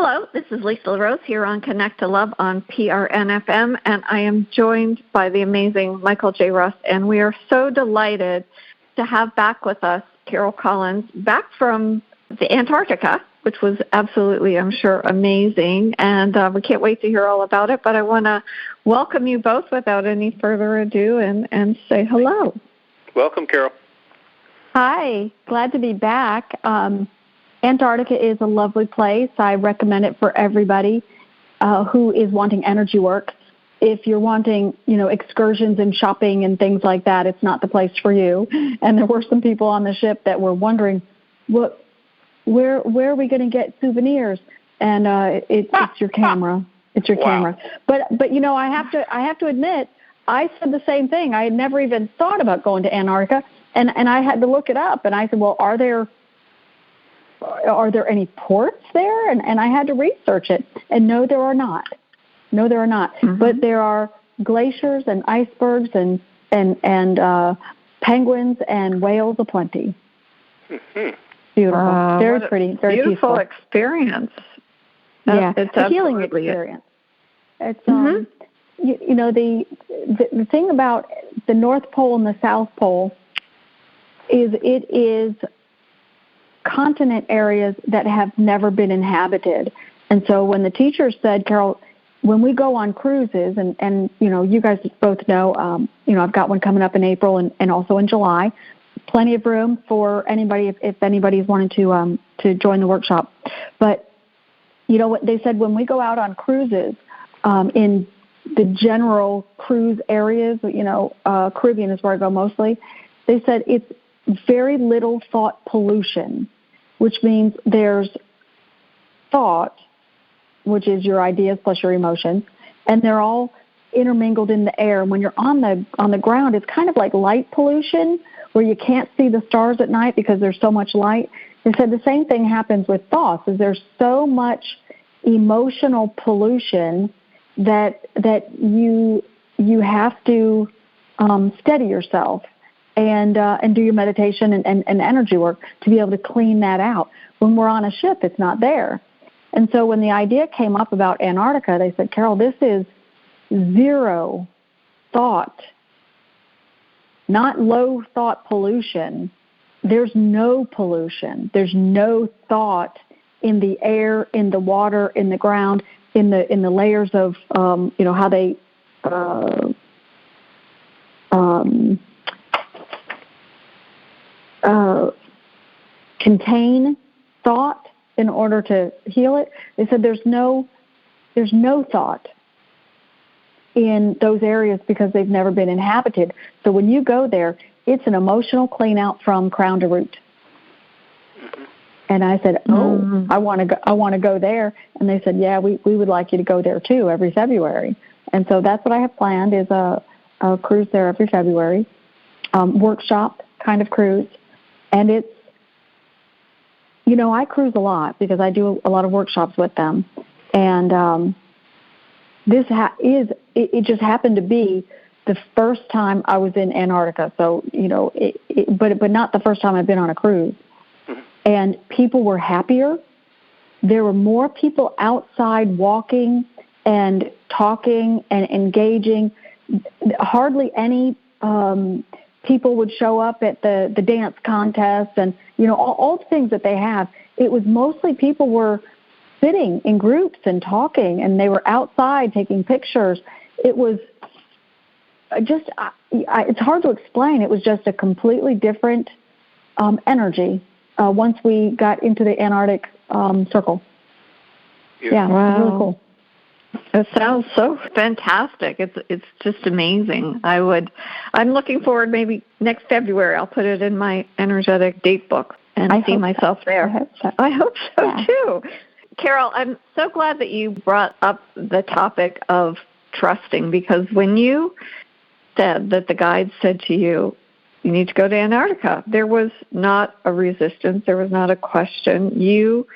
Hello, this is Lisa LaRose here on Connect to Love on PRN-FM, and I am joined by the amazing Michael J. Russ, and we are so delighted to have back with us Carol Collins, back from the Antarctica, which was absolutely, I'm sure, amazing, and we can't wait to hear all about it, but I want to welcome you both without any further ado and say hello. Welcome, Carol. Hi, glad to be back. Antarctica is a lovely place. I recommend it for everybody who is wanting energy work. If you're wanting, excursions and shopping and things like that, it's not the place for you. And there were some people on the ship that were wondering, where are we going to get souvenirs? And it's your camera. It's your camera. But I have to admit, I said the same thing. I had never even thought about going to Antarctica, and I had to look it up. And I said, well, are there any ports there? And I had to research it. And no, there are not. Mm-hmm. But there are glaciers and icebergs and penguins and whales aplenty. Mm-hmm. Beautiful. Very pretty. Very beautiful peaceful experience. It's a healing experience. It's the thing about the North Pole and the South Pole is it is continent areas that have never been inhabited. And so when the teachers said, Carol, when we go on cruises, and you guys both know, I've got one coming up in April and also in July, plenty of room for anybody if anybody's wanting to join the workshop. But what they said, when we go out on cruises, in the general cruise areas, Caribbean is where I go mostly, they said it's very little thought pollution, which means there's thought, which is your ideas plus your emotions, and they're all intermingled in the air. And when you're on the ground, it's kind of like light pollution, where you can't see the stars at night because there's so much light. They said the same thing happens with thoughts, is there's so much emotional pollution that you have to steady yourself and do your meditation and energy work to be able to clean that out. When we're on a ship, it's not there. And so when the idea came up about Antarctica, they said, Carol, this is zero thought, not low thought pollution. There's no pollution. There's no thought in the air, in the water, in the ground, in the layers of how they contain thought in order to heal it. They said there's no thought in those areas because they've never been inhabited. So when you go there, it's an emotional clean out from crown to root. Mm-hmm. And I said, I want to go there. And they said, yeah, we would like you to go there too every February. And so that's what I have planned, is a cruise there every February, workshop kind of cruise. And it's, I cruise a lot because I do a lot of workshops with them. And this it just happened to be the first time I was in Antarctica. So, but not the first time I've been on a cruise. Mm-hmm. And people were happier. There were more people outside walking and talking and engaging. Hardly any people would show up at the dance contest and, all the things that they have. It was mostly people were sitting in groups and talking, and they were outside taking pictures. It was just, it's hard to explain. It was just a completely different energy once we got into the Antarctic circle. Yeah, wow. Really cool. It sounds so fantastic. It's just amazing. I'm looking forward, maybe next February I'll put it in my energetic date book and see myself there. I hope so too. Carol, I'm so glad that you brought up the topic of trusting, because when you said that the guide said to you, you need to go to Antarctica, there was not a resistance. There was not a question. You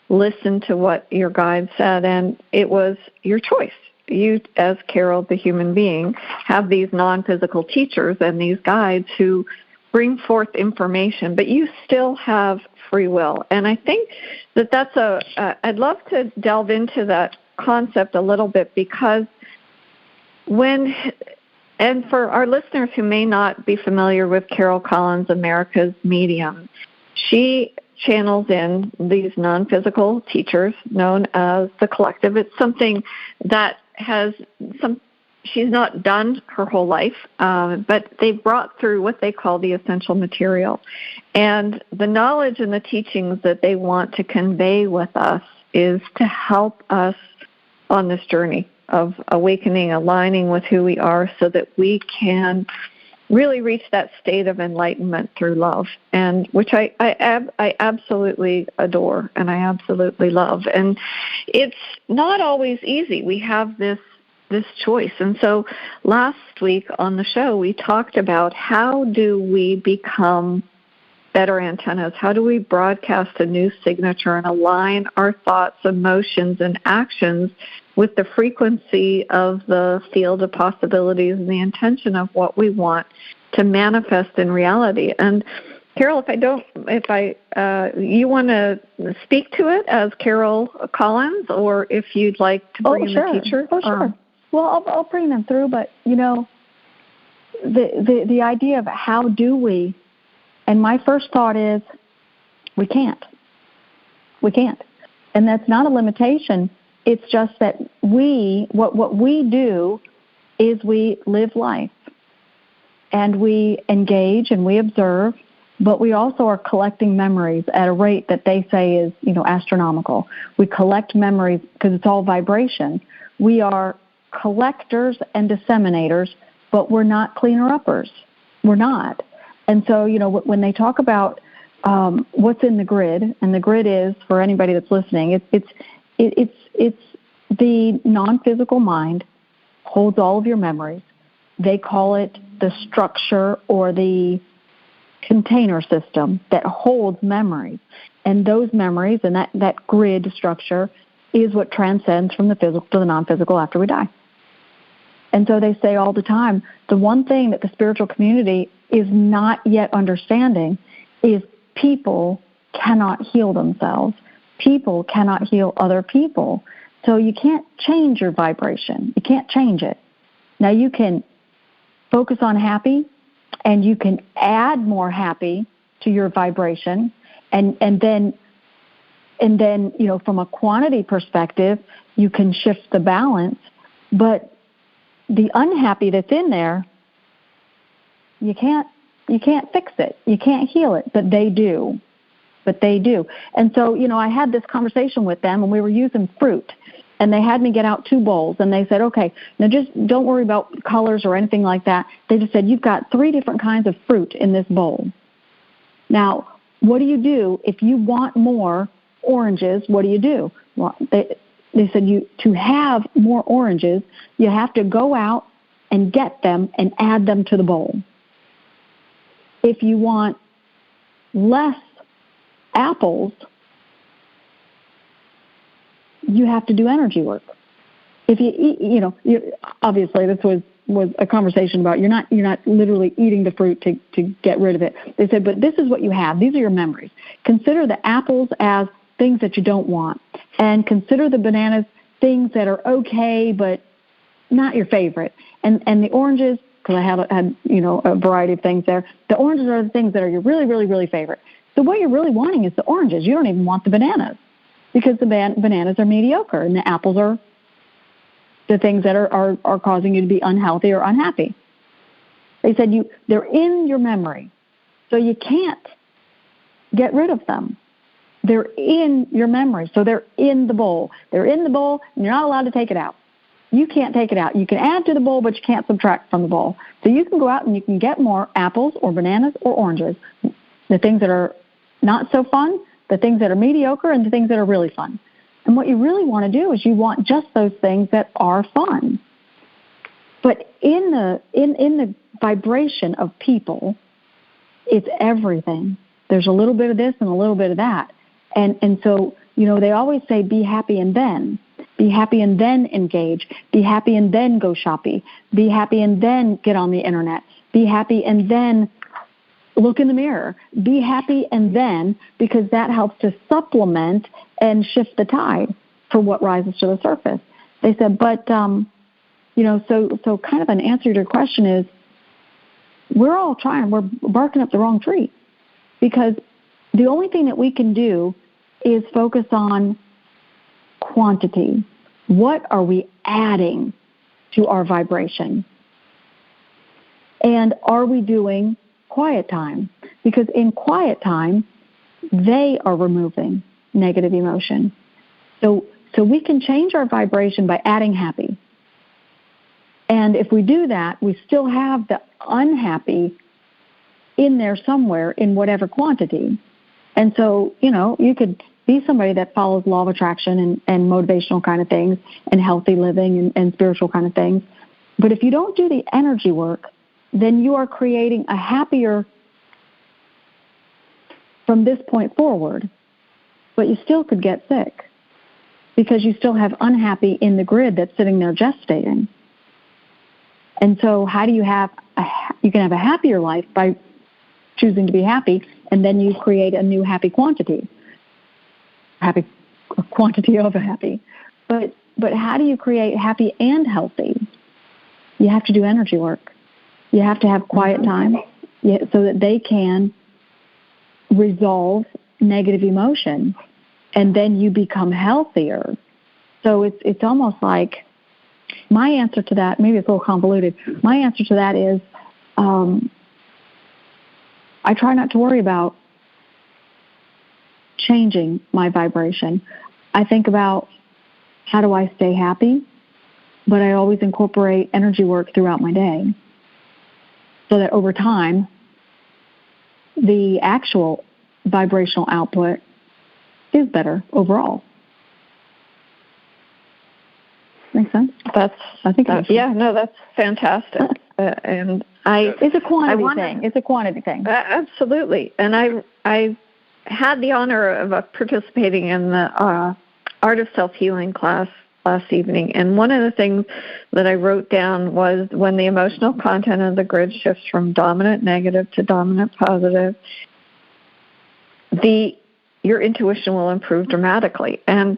listened to what your guide said, and it was your choice. You, as Carol, the human being, have these non-physical teachers and these guides who bring forth information, but you still have free will. And I think that that's I'd love to delve into that concept a little bit, because and for our listeners who may not be familiar with Carol Collins, America's Medium, she channels in these non-physical teachers known as the collective. It's something that she's not done her whole life, but they brought through what they call the essential material. And the knowledge and the teachings that they want to convey with us is to help us on this journey of awakening, aligning with who we are, so that we can really reach that state of enlightenment through love, and which I absolutely adore and I absolutely love. And it's not always easy. We have this choice. And so last week on the show, we talked about how do we become better antennas? How do we broadcast a new signature and align our thoughts, emotions, and actions with the frequency of the field of possibilities and the intention of what we want to manifest in reality? And Carol, you want to speak to it as Carol Collins, or if you'd like to bring in the teacher? Oh, sure. Well, I'll bring them through, but the idea of how do we, and my first thought is we can't. And that's not a limitation. It's just that what we do is we live life, and we engage and we observe, but we also are collecting memories at a rate that they say is, astronomical. We collect memories because it's all vibration. We are collectors and disseminators, but we're not cleaner-uppers. We're not. And so, when they talk about what's in the grid, and the grid is, for anybody that's listening, it's the non-physical mind holds all of your memories. They call it the structure or the container system that holds memories. And those memories and that grid structure is what transcends from the physical to the non-physical after we die. And so they say all the time, the one thing that the spiritual community is not yet understanding is people cannot heal themselves. People cannot heal other people. So you can't change your vibration. You can't change it. Now you can focus on happy, and you can add more happy to your vibration, and then from a quantity perspective, you can shift the balance. But the unhappy that's in there, you can't fix it. You can't heal it, but they do. And so, I had this conversation with them, and we were using fruit, and they had me get out 2 bowls, and they said, okay, now just don't worry about colors or anything like that. They just said, you've got 3 different kinds of fruit in this bowl. Now, what do you do if you want more oranges? What do you do? Well, they said to have more oranges, you have to go out and get them and add them to the bowl. If you want less apples, you have to do energy work. If you eat, obviously this was a conversation about you're not literally eating the fruit to get rid of it. They said, but this is what you have. These are your memories. Consider the apples as things that you don't want, and consider the bananas things that are okay but not your favorite, and the oranges, because I had a variety of things there. The oranges are the things that are your really, really, really favorite. So what you're really wanting is the oranges. You don't even want the bananas, because the bananas are mediocre, and the apples are the things that are causing you to be unhealthy or unhappy. They said they're in your memory, so you can't get rid of them. They're in your memory, so they're in the bowl. They're in the bowl, and you're not allowed to take it out. You can't take it out. You can add to the bowl, but you can't subtract from the bowl. So you can go out and you can get more apples or bananas or oranges, the things that are not so fun, the things that are mediocre, and the things that are really fun. And what you really want to do is you want just those things that are fun. But in the vibration of people, it's everything. There's a little bit of this and a little bit of that. And so, they always say be happy and then. Be happy and then engage. Be happy and then go shopping. Be happy and then get on the internet. Be happy and then look in the mirror, be happy, and then, because that helps to supplement and shift the tide for what rises to the surface. They said, but, so kind of an answer to your question is, we're all trying, we're barking up the wrong tree, because the only thing that we can do is focus on quantity. What are we adding to our vibration? And are we doing quiet time? Because in quiet time, they are removing negative emotion. So we can change our vibration by adding happy. And if we do that, we still have the unhappy in there somewhere in whatever quantity. And so, you could be somebody that follows law of attraction and motivational kind of things and healthy living and spiritual kind of things. But if you don't do the energy work, then you are creating a happier from this point forward, but you still could get sick because you still have unhappy in the grid that's sitting there gestating. And so how do you you can have a happier life by choosing to be happy, and then you create a new happy quantity of a happy. But how do you create happy and healthy? You have to do energy work. You have to have quiet time so that they can resolve negative emotion, and then you become healthier. So it's almost like, my answer to that, maybe it's a little convoluted, my answer to that is I try not to worry about changing my vibration. I think about, how do I stay happy? But I always incorporate energy work throughout my day so that over time, the actual vibrational output is better overall. Make sense? That's fantastic. It's a quantity thing. It's a quantity thing. Absolutely. And I had the honor of participating in the Art of Self-Healing class last evening. And one of the things that I wrote down was, when the emotional content of the grid shifts from dominant negative to dominant positive, your intuition will improve dramatically. And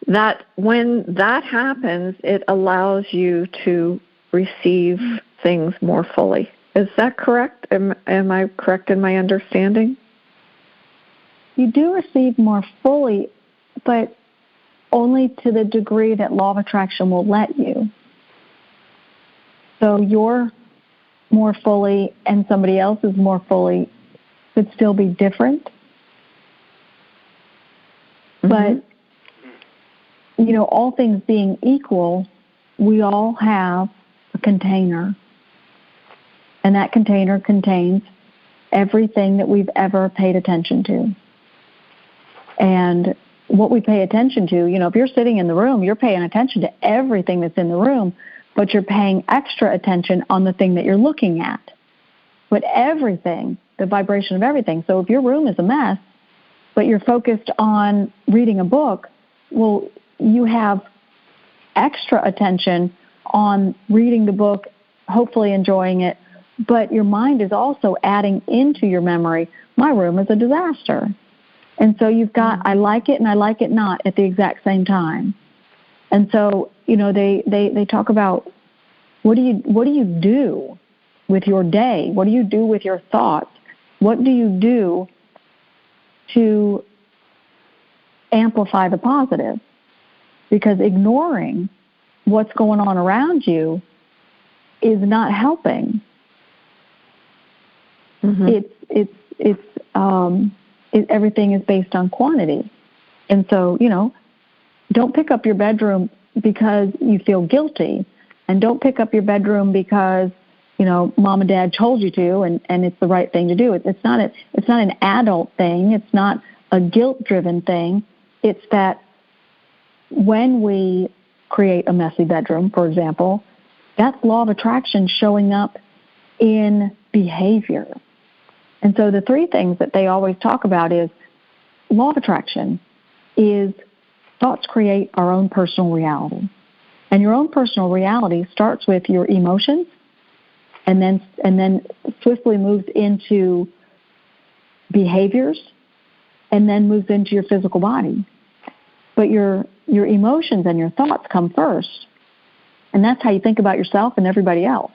that when that happens, it allows you to receive things more fully. Is that correct? Am I correct in my understanding? You do receive more fully, but only to the degree that law of attraction will let you. So you're more fully and somebody else is more fully could still be different. Mm-hmm. But, all things being equal, we all have a container. And that container contains everything that we've ever paid attention to. And what we pay attention to, if you're sitting in the room, you're paying attention to everything that's in the room, but you're paying extra attention on the thing that you're looking at. But everything, the vibration of everything. So if your room is a mess, but you're focused on reading a book, well, you have extra attention on reading the book, hopefully enjoying it, but your mind is also adding into your memory, my room is a disaster. And so you've got, I like it and I like it not at the exact same time. And so, they talk about, what do you do with your day? What do you do with your thoughts? What do you do to amplify the positive? Because ignoring what's going on around you is not helping. Mm-hmm. Everything is based on quantity. And so, don't pick up your bedroom because you feel guilty, and don't pick up your bedroom because, mom and dad told you to, and it's the right thing to do. It's not an adult thing. It's not a guilt-driven thing. It's that when we create a messy bedroom, for example, that's law of attraction showing up in behavior. And so the three things that they always talk about is, law of attraction is thoughts create our own personal reality. And your own personal reality starts with your emotions and then swiftly moves into behaviors and then moves into your physical body. But your emotions and your thoughts come first. And that's how you think about yourself and everybody else.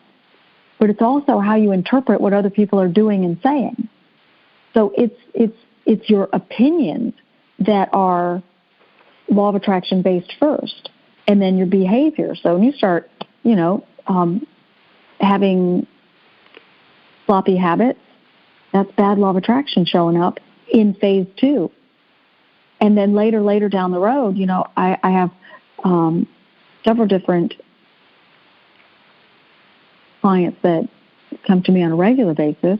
But it's also how you interpret what other people are doing and saying. So it's your opinions that are law of attraction based first, and then your behavior. So when you start, having sloppy habits, that's bad law of attraction showing up in phase 2. And then later down the road, I have several different clients that come to me on a regular basis,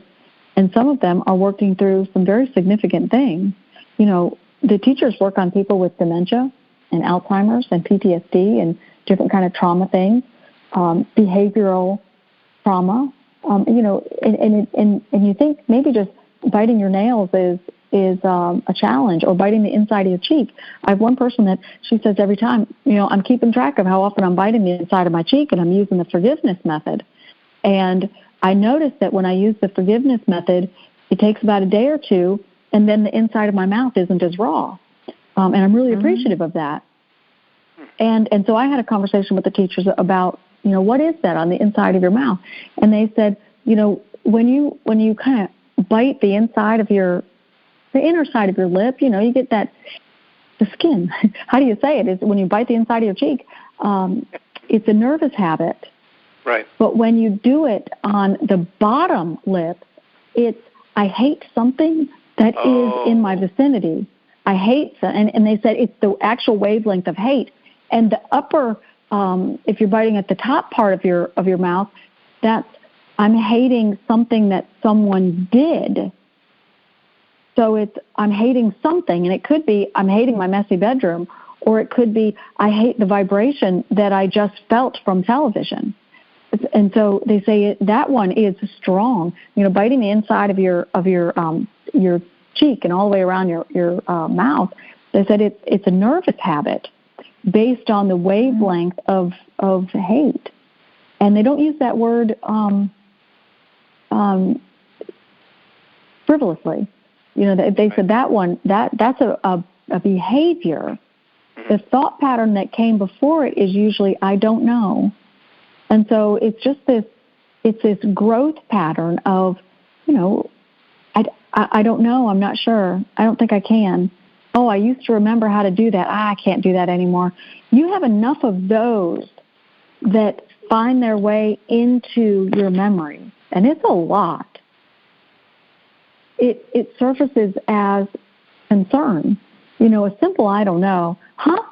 and some of them are working through some very significant things. The teachers work on people with dementia and Alzheimer's and PTSD and different kind of trauma things, behavioral trauma. And you think maybe just biting your nails is a challenge, or biting the inside of your cheek. I have one person that she says every time, I'm keeping track of how often I'm biting the inside of my cheek, and I'm using the forgiveness method. And I noticed that when I use the forgiveness method, it takes about a day or two, and then the inside of my mouth isn't as raw. And I'm really appreciative of that. And so I had a conversation with the teachers about, what is that on the inside of your mouth? And they said, when you kind of bite the inside of the inner side of your lip, you get the skin. How do you say it? Is when you bite the inside of your cheek, it's a nervous habit. Right. But when you do it on the bottom lip, it's, I hate something that is in my vicinity. I hate, and they said it's the actual wavelength of hate. And the upper, if you're biting at the top part of your mouth, that's, I'm hating something that someone did. So it's, I'm hating something, and it could be I'm hating my messy bedroom, or it could be I hate the vibration that I just felt from television. And so they say that one is strong. Biting the inside of your cheek and all the way around your mouth. They said it's a nervous habit based on the wavelength of hate, and they don't use that word frivolously. They said that one that's a behavior. The thought pattern that came before it is usually I don't know. And so it's just this growth pattern of, I don't know, I'm not sure, I don't think I can. Oh, I used to remember how to do that. I can't do that anymore. You have enough of those that find their way into your memory, and it's a lot. It surfaces as concern. A simple I don't know. Huh?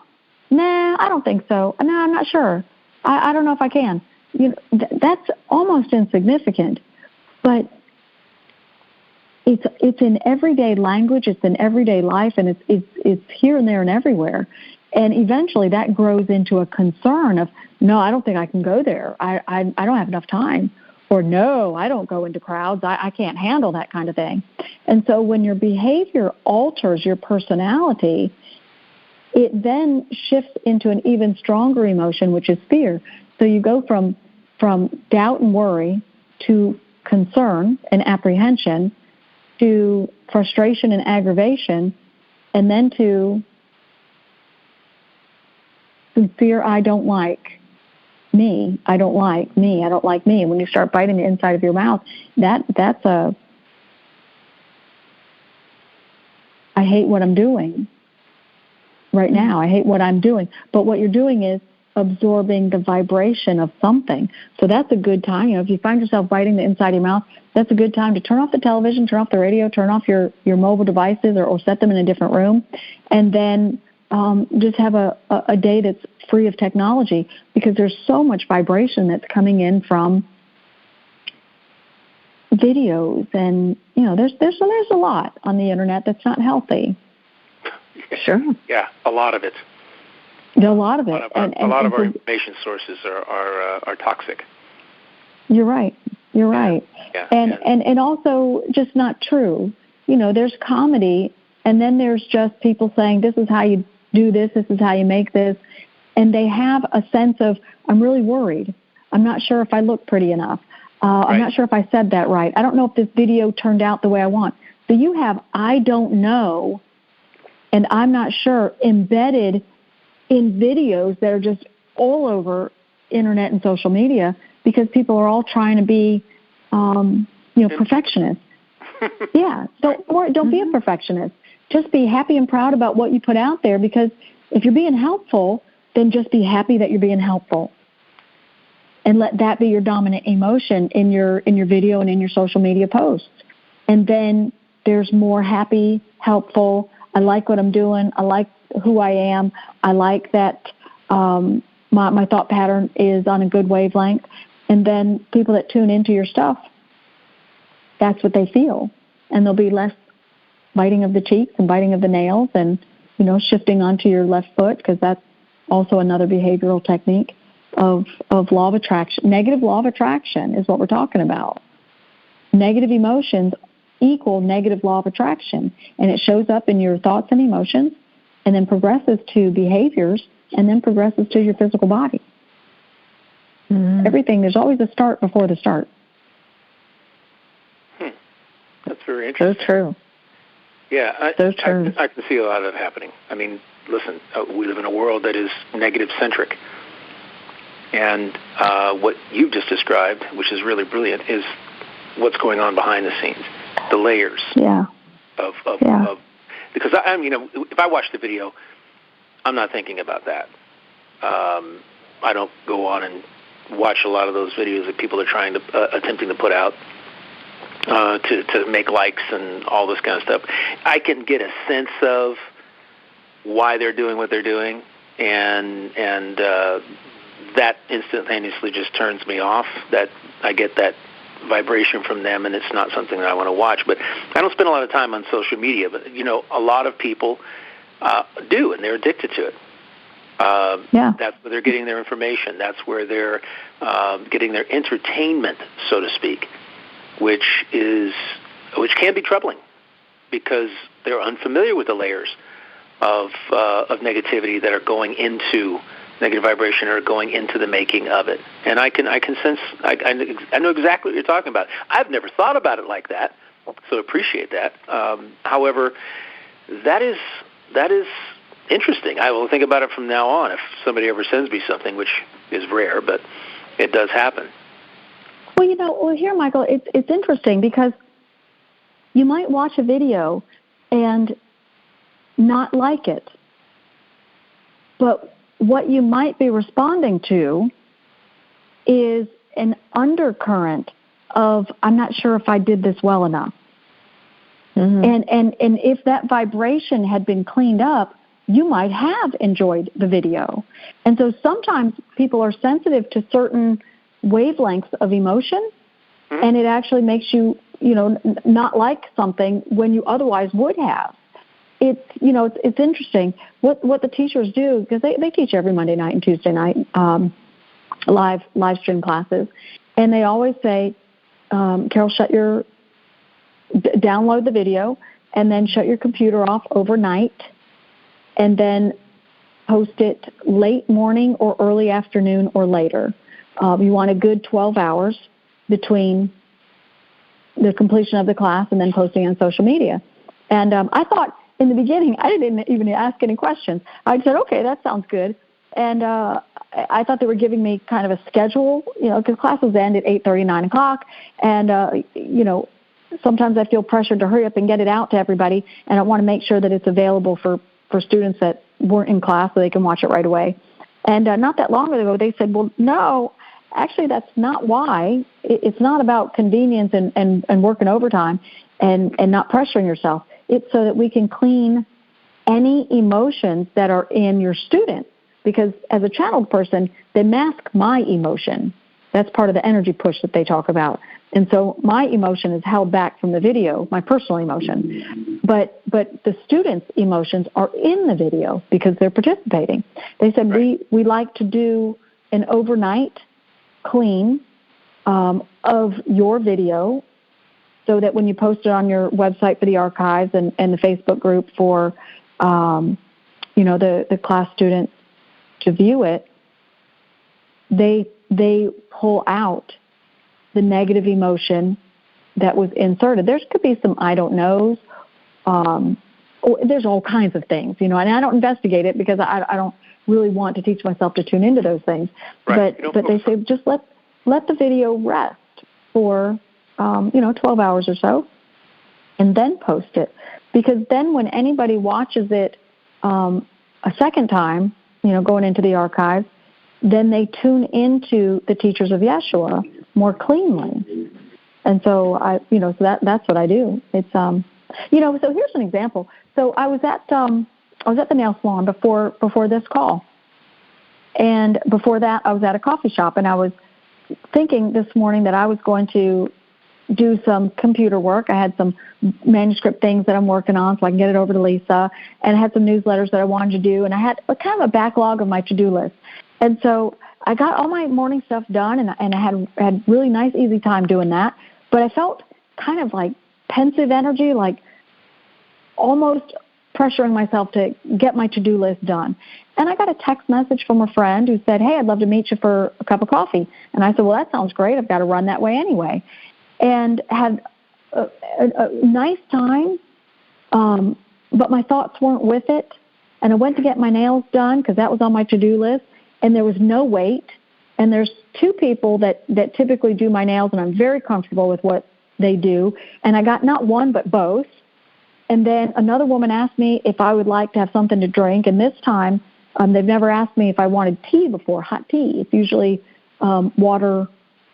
Nah, I don't think so. No, I'm not sure. I don't know if I can. That's almost insignificant, but it's in everyday language. It's in everyday life, and it's here and there and everywhere. And eventually, that grows into a concern of, no, I don't think I can go there. I don't have enough time, or no, I don't go into crowds. I can't handle that kind of thing. And so, when your behavior alters your personality, it then shifts into an even stronger emotion, which is fear. So you go from doubt and worry to concern and apprehension to frustration and aggravation, and then to sincere I don't like me, I don't like me, I don't like me. And when you start biting the inside of your mouth, that's a I hate what I'm doing right now. I hate what I'm doing. But what you're doing is absorbing the vibration of something. So that's a good time. If you find yourself biting the inside of your mouth, that's a good time to turn off the television, turn off the radio, turn off your mobile devices, or set them in a different room, and then just have a day that's free of technology, because there's so much vibration that's coming in from videos, and there's a lot on the internet that's not healthy. Sure. Yeah, a lot of it. A lot of it. A lot of our information sources are toxic. You're right. You're right. Yeah. And also just not true. There's comedy, and then there's just people saying, this is how you do this is how you make this. And they have a sense of, I'm really worried. I'm not sure if I look pretty enough. I'm not sure if I said that right. I don't know if this video turned out the way I want. So you have "I don't know" and "I'm not sure" embedded in videos that are just all over internet and social media because people are all trying to be, perfectionists. Yeah. So don't be a perfectionist. Just be happy and proud about what you put out there, because if you're being helpful, then just be happy that you're being helpful. And let that be your dominant emotion in your video and in your social media posts. And then there's more happy, helpful, I like what I'm doing, I like who I am, I like that my thought pattern is on a good wavelength. And then people that tune into your stuff, that's what they feel. And there'll be less biting of the cheeks and biting of the nails and, shifting onto your left foot, because that's also another behavioral technique of law of attraction. Negative law of attraction is what we're talking about. Negative emotions equal negative law of attraction. And it shows up in your thoughts and emotions and then progresses to behaviors and then progresses to your physical body. Mm-hmm. Everything, there's always a start before the start. That's very interesting. So true. Yeah, I can see a lot of it happening. I mean, listen, we live in a world that is negative-centric. And what you've just described, which is really brilliant, is what's going on behind the scenes, the layers of because if I watch the video, I'm not thinking about that. I don't go on and watch a lot of those videos that people are attempting to put out to make likes and all this kind of stuff. I can get a sense of why they're doing what they're doing, and that instantaneously just turns me off. That I get that vibration from them, and it's not something that I want to watch. But I don't spend a lot of time on social media, but a lot of people do, and they're addicted to it. That's where they're getting their information. That's where they're getting their entertainment, so to speak, which can be troubling because they're unfamiliar with the layers of negativity that are going into negative vibration or going into the making of it. And I can sense, I know exactly what you're talking about. I've never thought about it like that, so appreciate that. However, that is interesting. I will think about it from now on if somebody ever sends me something, which is rare, but it does happen. Well, here, Michael, it's interesting because you might watch a video and not like it, but what you might be responding to is an undercurrent of, I'm not sure if I did this well enough. Mm-hmm. And if that vibration had been cleaned up, you might have enjoyed the video. And so sometimes people are sensitive to certain wavelengths of emotion, mm-hmm. and it actually makes you, not like something when you otherwise would have. It's interesting what the teachers do, because they teach every Monday night and Tuesday night live stream classes, and they always say, Carol, download the video and then shut your computer off overnight, and then post it late morning or early afternoon or later. You want a good 12 hours between the completion of the class and then posting on social media. And I thought in the beginning, I didn't even ask any questions. I said, okay, that sounds good. And I thought they were giving me kind of a schedule, because classes end at 8:30, 9 o'clock. And, sometimes I feel pressured to hurry up and get it out to everybody. And I want to make sure that it's available for students that weren't in class so they can watch it right away. And not that long ago, they said, well, no, actually, that's not why. It's not about convenience and working overtime and not pressuring yourself. It's so that we can clean any emotions that are in your student. Because as a channeled person, they mask my emotion. That's part of the energy push that they talk about. And so my emotion is held back from the video, my personal emotion. But the students' emotions are in the video because they're participating. They said, right. we like to do an overnight clean of your video so that when you post it on your website for the archives and the Facebook group for, the class students to view it, they pull out the negative emotion that was inserted. There could be some I don't knows. There's all kinds of things, and I don't investigate it because I don't really want to teach myself to tune into those things. Right. But they say just let the video rest for 12 hours or so, and then post it. Because then when anybody watches it a second time, going into the archives, then they tune into the teachers of Yeshua more cleanly. And so that's what I do. It's so here's an example. So I was at the nail salon before this call, and before that I was at a coffee shop, and I was thinking this morning that I was going to do some computer work. I had some manuscript things that I'm working on so I can get it over to Lisa, and I had some newsletters that I wanted to do, and I had kind of a backlog of my to-do list. And so I got all my morning stuff done, and I had really nice, easy time doing that. But I felt kind of like pensive energy, like almost pressuring myself to get my to-do list done. And I got a text message from a friend who said, "Hey, I'd love to meet you for a cup of coffee." And I said, "Well, that sounds great. I've got to run that way anyway." And had a nice time, but my thoughts weren't with it. And I went to get my nails done because that was on my to-do list, and there was no wait. And there's two people that typically do my nails, and I'm very comfortable with what they do. And I got not one but both. And then another woman asked me if I would like to have something to drink, and this time they've never asked me if I wanted tea before, hot tea. It's usually water.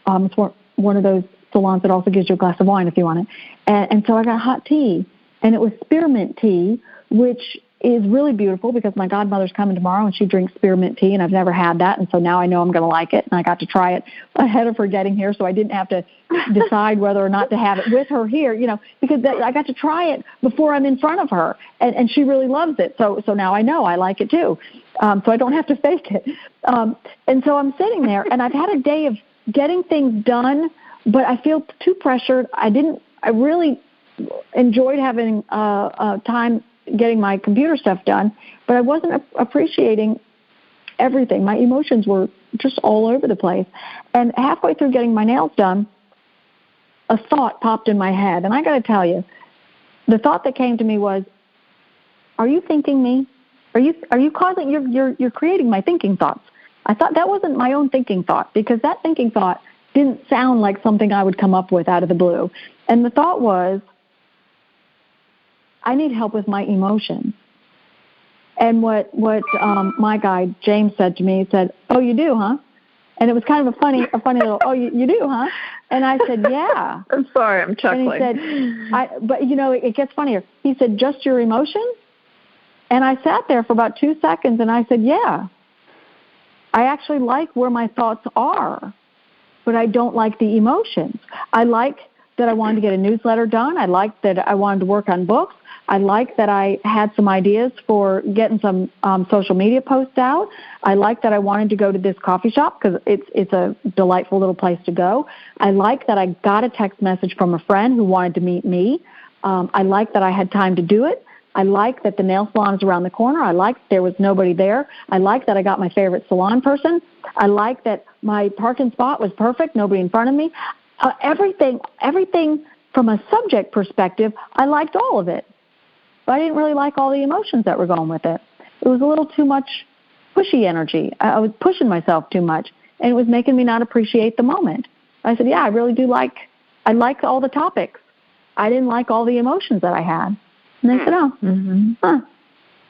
It's one of those salons that also gives you a glass of wine if you want it. And so I got hot tea, and it was spearmint tea, which is really beautiful because my godmother's coming tomorrow, and she drinks spearmint tea, and I've never had that, and so now I know I'm going to like it, and I got to try it ahead of her getting here, so I didn't have to decide whether or not to have it with her here, because I got to try it before I'm in front of her, and she really loves it, so now I know I like it too, so I don't have to fake it. And so I'm sitting there, and I've had a day of getting things done, but I feel too pressured. I really enjoyed having time getting my computer stuff done, but I wasn't appreciating everything. My emotions were just all over the place. And halfway through getting my nails done, a thought popped in my head. And I got to tell you, the thought that came to me was, are you thinking me? Are you causing, you're creating my thinking thoughts. I thought that wasn't my own thinking thought, because that thinking thought didn't sound like something I would come up with out of the blue. And the thought was, I need help with my emotions. And what my guy James said to me, he said, "Oh, you do, huh?" And it was kind of a funny little, "Oh, you do, huh?" And I said, "Yeah." I'm sorry, I'm chuckling. And he said, but it gets funnier. He said, "Just your emotions?" And I sat there for about 2 seconds, and I said, "Yeah. I actually like where my thoughts are, but I don't like the emotions. I like that I wanted to get a newsletter done. I like that I wanted to work on books. I like that I had some ideas for getting some social media posts out. I like that I wanted to go to this coffee shop because it's a delightful little place to go. I like that I got a text message from a friend who wanted to meet me. I like that I had time to do it. I like that the nail salon is around the corner. I like there was nobody there. I like that I got my favorite salon person. I like that my parking spot was perfect, nobody in front of me. Everything from a subject perspective, I liked all of it. But I didn't really like all the emotions that were going with it. It was a little too much pushy energy. I was pushing myself too much, and it was making me not appreciate the moment. I said, yeah, I really do I liked all the topics. I didn't like all the emotions that I had. And they said,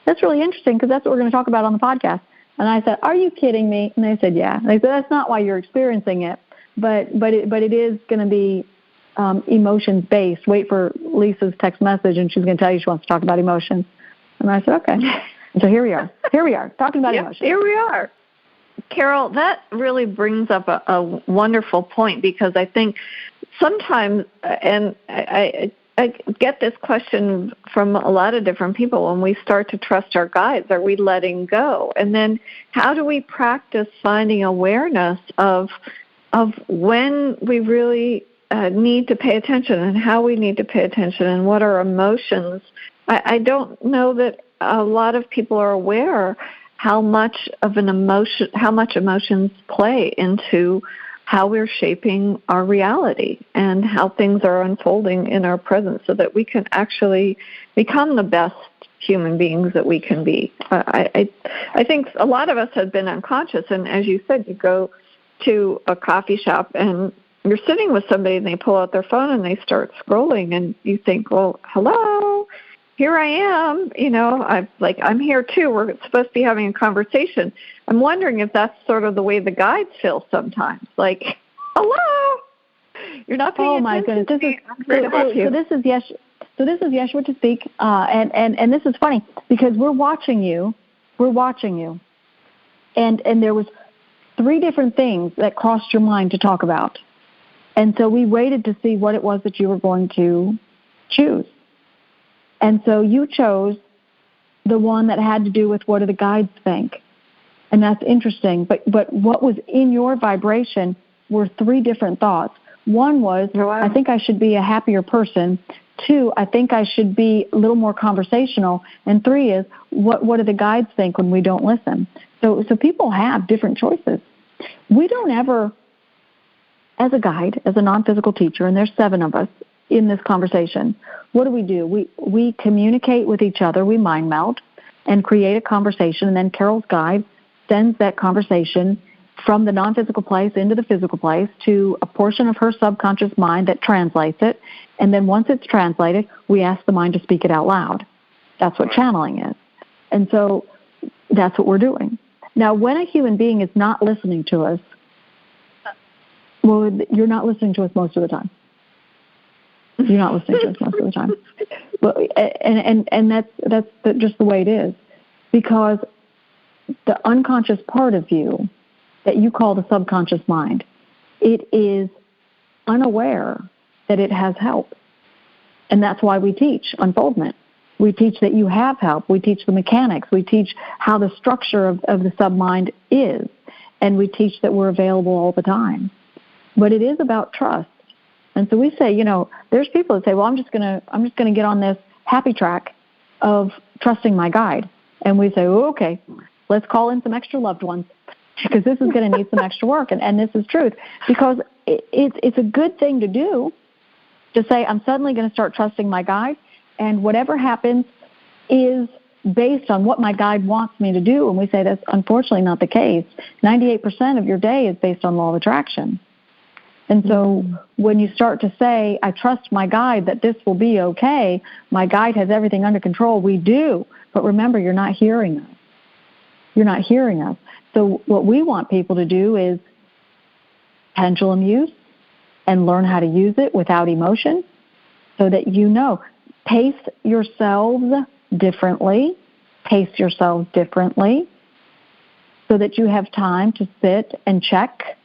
that's really interesting because that's what we're going to talk about on the podcast. And I said, are you kidding me? And they said, yeah. And they said, that's not why you're experiencing it, but it is going to be emotions-based. Wait for Lisa's text message, and she's going to tell you she wants to talk about emotions. And I said, okay. And so here we are. Here we are, talking about emotions. Here we are. Carol, that really brings up a wonderful point, because I think sometimes, and I get this question from a lot of different people, when we start to trust our guides, are we letting go? And then how do we practice finding awareness of when we really need to pay attention and how we need to pay attention and what are emotions? I don't know that a lot of people are aware how much emotions play into how we're shaping our reality and how things are unfolding in our present so that we can actually become the best human beings that we can be. I think a lot of us have been unconscious, and as you said, you go to a coffee shop and you're sitting with somebody and they pull out their phone and they start scrolling and you think, well, hello, here I am, I'm here too. We're supposed to be having a conversation. I'm wondering if that's sort of the way the guides feel sometimes. Like, hello, you're not paying attention. Oh my goodness, So this is Yeshua to speak, and this is funny because we're watching you, and there was 3 different things that crossed your mind to talk about, and so we waited to see what it was that you were going to choose. And so you chose the one that had to do with what do the guides think. And that's interesting. But what was in your vibration were 3 different thoughts. One was, I think I should be a happier person. 2, I think I should be a little more conversational. And 3 is, what do the guides think when we don't listen? So people have different choices. We don't ever, as a guide, as a non-physical teacher, and there's 7 of us in this conversation, what do? We communicate with each other, we mind meld, and create a conversation, and then Carol's guide sends that conversation from the non-physical place into the physical place to a portion of her subconscious mind that translates it, and then once it's translated, we ask the mind to speak it out loud. That's what channeling is. And so that's what we're doing. Now, when a human being is not listening to us, well, you're not listening to us most of the time. You're not listening to us most of the time. But, and that's just the way it is. Because the unconscious part of you that you call the subconscious mind, it is unaware that it has help. And that's why we teach unfoldment. We teach that you have help. We teach the mechanics. We teach how the structure of the submind is. And we teach that we're available all the time. But it is about trust. And so we say, there's people that say, well, I'm just gonna get on this happy track of trusting my guide. And we say, oh, okay, let's call in some extra loved ones because this is going to need some extra work. And this is truth because it's a good thing to do to say, I'm suddenly going to start trusting my guide. And whatever happens is based on what my guide wants me to do. And we say that's unfortunately not the case. 98% of your day is based on law of attraction. And so when you start to say, I trust my guide that this will be okay, my guide has everything under control, we do. But remember, you're not hearing us. You're not hearing us. So what we want people to do is pendulum use and learn how to use it without emotion so that pace yourselves differently, so that you have time to sit and check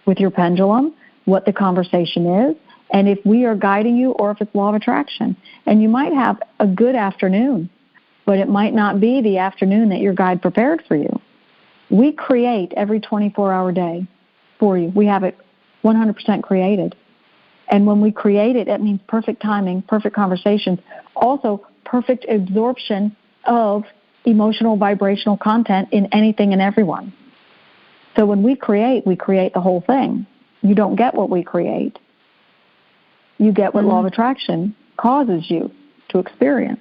with your pendulum what the conversation is, and if we are guiding you or if it's law of attraction. And you might have a good afternoon, but it might not be the afternoon that your guide prepared for you. We create every 24-hour day for you. We have it 100% created. And when we create it, that means perfect timing, perfect conversations, also perfect absorption of emotional, vibrational content in anything and everyone. So when we create the whole thing. You don't get what we create. You get what law of attraction causes you to experience.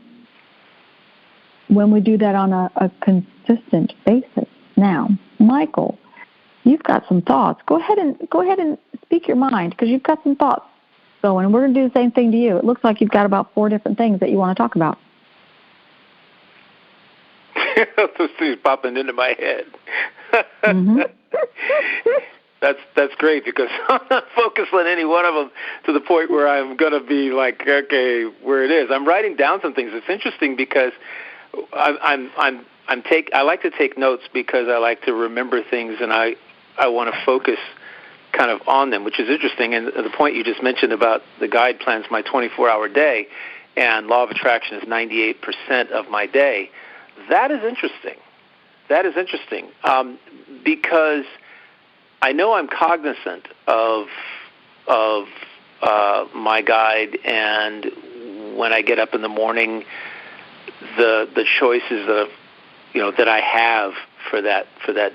When we do that on a consistent basis. Now, Michael, you've got some thoughts. Go ahead and speak your mind because you've got some thoughts going. And we're going to do the same thing to you. It looks like you've got about 4 different things that you want to talk about. Those things popping into my head. That's great because I'm not focused on any one of them to the point where I'm going to be like, okay, where it is. I'm writing down some things. It's interesting because I like to take notes because I like to remember things and I want to focus kind of on them, which is interesting. And the point you just mentioned about the guide plan's my 24-hour day and law of attraction is 98% of my day. That is interesting. Because I know I'm cognizant of my guide, and when I get up in the morning, the choices that I have for that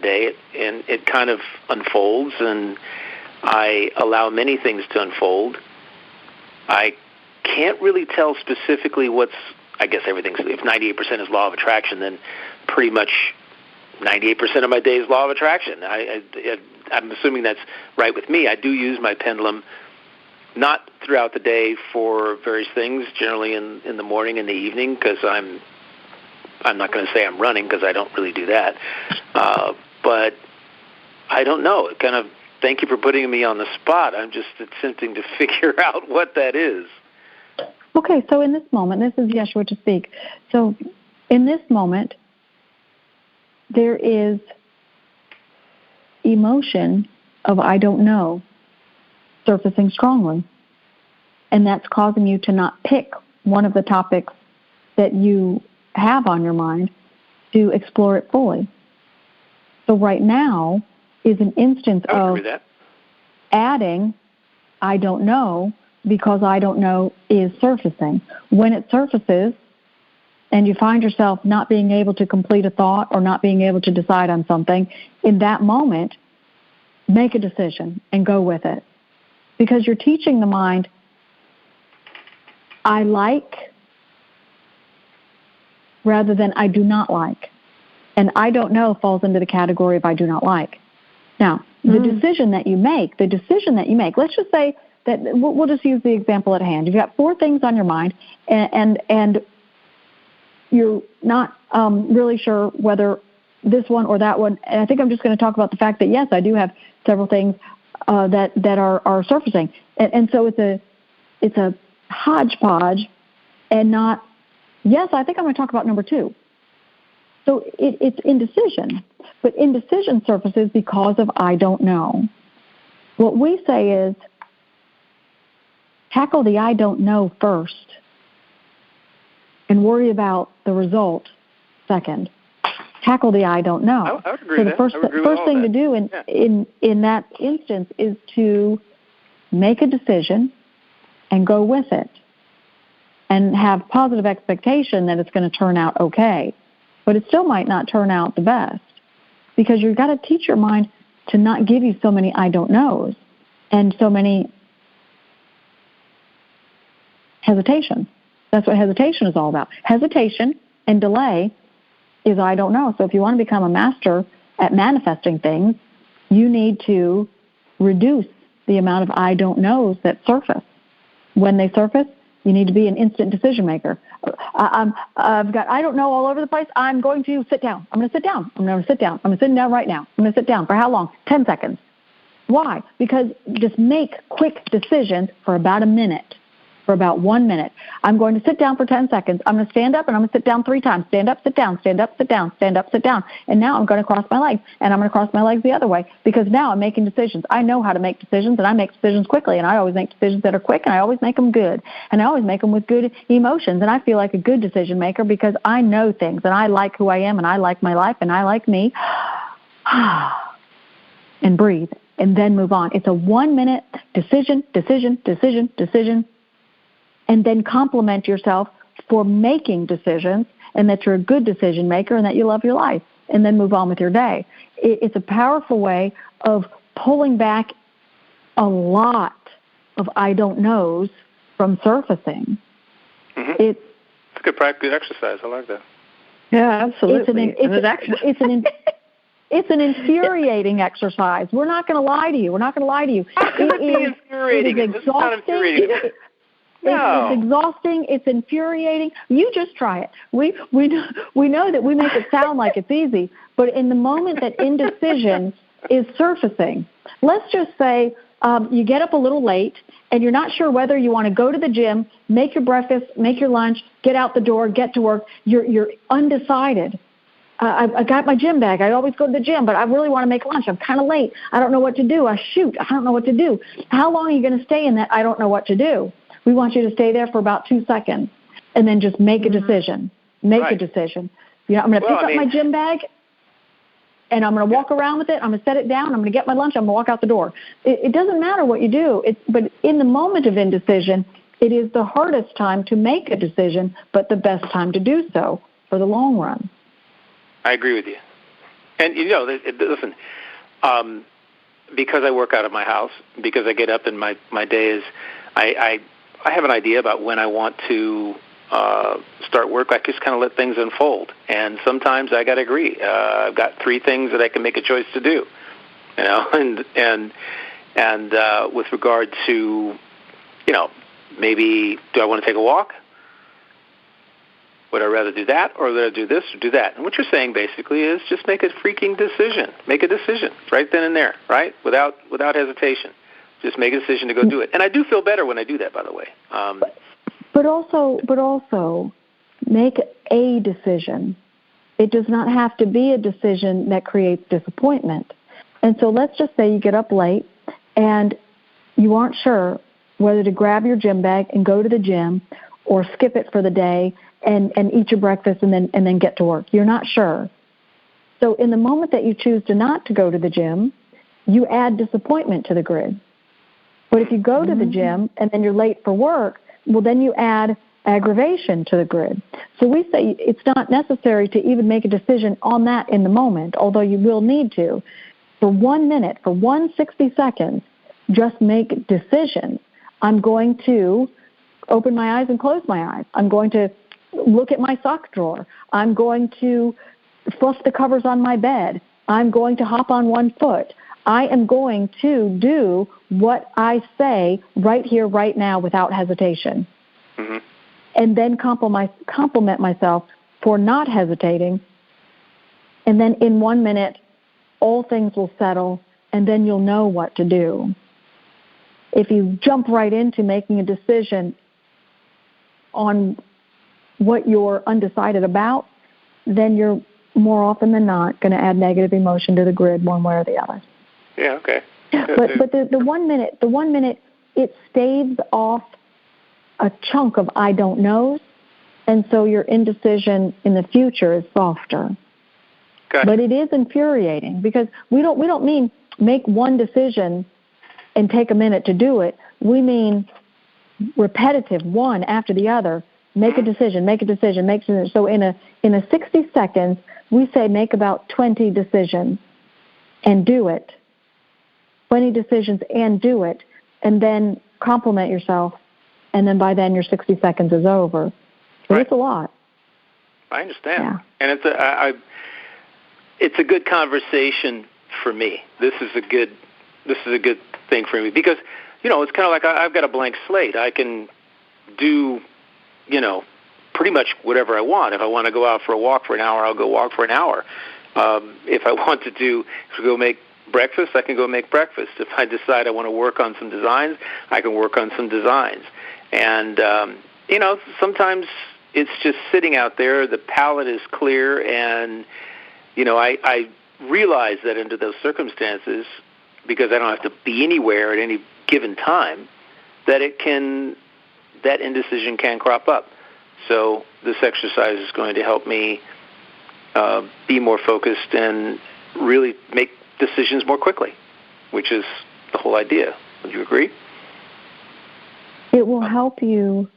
day, and it kind of unfolds, and I allow many things to unfold. I can't really tell specifically I guess everything's, if 98% is law of attraction, then pretty much 98% of my day is law of attraction. I'm assuming that's right with me. I do use my pendulum not throughout the day for various things, generally in the morning and the evening, because I'm not going to say I'm running because I don't really do that. But I don't know. Thank you for putting me on the spot. I'm just attempting to figure out what that is. Okay, so in this moment, this is Yeshua to speak. So in this moment, there is emotion of I don't know surfacing strongly. And that's causing you to not pick one of the topics that you have on your mind to explore it fully. So right now is an instance of adding I don't know because I don't know is surfacing. When it surfaces and you find yourself not being able to complete a thought or not being able to decide on something, in that moment, make a decision and go with it. Because you're teaching the mind, I like rather than I do not like. And I don't know falls into the category of I do not like. Now, the decision that you make, let's just say that we'll just use the example at hand. You've got 4 things on your mind and you're not really sure whether this one or that one. And I think I'm just going to talk about the fact that, yes, I do have several things that are surfacing. And so it's a hodgepodge and not, yes, I think I'm going to talk about number 2. So it's indecision. But indecision surfaces because of I don't know. What we say is tackle the I don't know first and worry about the result second. Tackle the I don't know. I would agree so with the that. first thing to do in that instance is to make a decision and go with it and have positive expectation that it's going to turn out okay. But it still might not turn out the best because you've got to teach your mind to not give you so many I don't knows and so many hesitations. That's what hesitation is all about. Hesitation and delay is I don't know. So if you want to become a master at manifesting things, you need to reduce the amount of I don't knows that surface. When they surface, you need to be an instant decision maker. I've got I don't know all over the place. I'm going to sit down. I'm going to sit down. I'm going to sit down. I'm sitting down right now. I'm going to sit down. For how long? 10 seconds. Why? Because just make quick decisions for about a minute. For about 1 minute. I'm going to sit down for 10 seconds. I'm going to stand up and I'm going to sit down 3 times. Stand up, sit down, stand up, sit down, stand up, sit down. And now I'm going to cross my legs. And I'm going to cross my legs the other way because now I'm making decisions. I know how to make decisions and I make decisions quickly. And I always make decisions that are quick and I always make them good. And I always make them with good emotions. And I feel like a good decision maker because I know things and I like who I am and I like my life and I like me. And breathe and then move on. It's a 1 minute decision. And then compliment yourself for making decisions and that you're a good decision maker and that you love your life. And then move on with your day. It's a powerful way of pulling back a lot of I don't knows from surfacing. Mm-hmm. It's a good practice exercise. I like that. Yeah, absolutely. It's an infuriating exercise. We're not going to lie to you. It is infuriating. It is exhausting. No. It's exhausting. It's infuriating. You just try it. We know that we make it sound like it's easy, but in the moment that indecision is surfacing, let's just say you get up a little late and you're not sure whether you want to go to the gym, make your breakfast, make your lunch, get out the door, get to work. You're undecided. I got my gym bag. I always go to the gym, but I really want to make lunch. I'm kind of late. I don't know what to do. I don't know what to do. How long are you going to stay in that I don't know what to do? We want you to stay there for about 2 seconds and then just make a decision. Make a decision. You know, I'm going to pick up my gym bag and I'm going to walk around with it. I'm going to set it down. I'm going to get my lunch. I'm going to walk out the door. It doesn't matter what you do. But in the moment of indecision, it is the hardest time to make a decision, but the best time to do so for the long run. I agree with you. And, listen, because I work out of my house, because I get up and my day is, I have an idea about when I want to start work. I just kind of let things unfold. And sometimes I got to agree. I've got 3 things that I can make a choice to do, and with regard to, maybe do I want to take a walk? Would I rather do that, or would I do this or do that? And what you're saying basically is just make a freaking decision. Make a decision right then and there, right? Without hesitation. Just make a decision to go do it. And I do feel better when I do that, by the way. But also make a decision. It does not have to be a decision that creates disappointment. And so let's just say you get up late and you aren't sure whether to grab your gym bag and go to the gym or skip it for the day and eat your breakfast and then get to work. You're not sure. So in the moment that you choose to not to go to the gym, you add disappointment to the grid. But if you go to the gym and then you're late for work, well, then you add aggravation to the grid. So we say it's not necessary to even make a decision on that in the moment, although you will need to. For 1 minute, for 160 seconds, just make decisions. I'm going to open my eyes and close my eyes. I'm going to look at my sock drawer. I'm going to fluff the covers on my bed. I'm going to hop on one foot. I am going to do what I say right here, right now, without hesitation. Mm-hmm. And then compliment myself for not hesitating. And then in 1 minute, all things will settle, and then you'll know what to do. If you jump right into making a decision on what you're undecided about, then you're more often than not going to add negative emotion to the grid one way or the other. Yeah, okay. But the 1 minute, it staves off a chunk of I don't knows, and so your indecision in the future is softer. Gotcha. But it is infuriating because we don't mean make one decision and take a minute to do it. We mean repetitive, one after the other. Make a decision, make a decision, make a decision. So in a 60 seconds, we say make about 20 decisions and do it. 20 decisions and do it, and then compliment yourself, and then by then your 60 seconds is over. But right. It's a lot. I understand. Yeah. And it's a good conversation for me. This is a good thing for me because, it's kind of like I've got a blank slate. I can do, pretty much whatever I want. If I want to go out for a walk for an hour, I'll go walk for an hour. If I want to go make breakfast, I can go make breakfast. If I decide I want to work on some designs, I can work on some designs. And, sometimes it's just sitting out there, the palette is clear, and, I realize that under those circumstances, because I don't have to be anywhere at any given time, that that indecision can crop up. So this exercise is going to help me be more focused and really make decisions more quickly, which is the whole idea. Would you agree? It will help you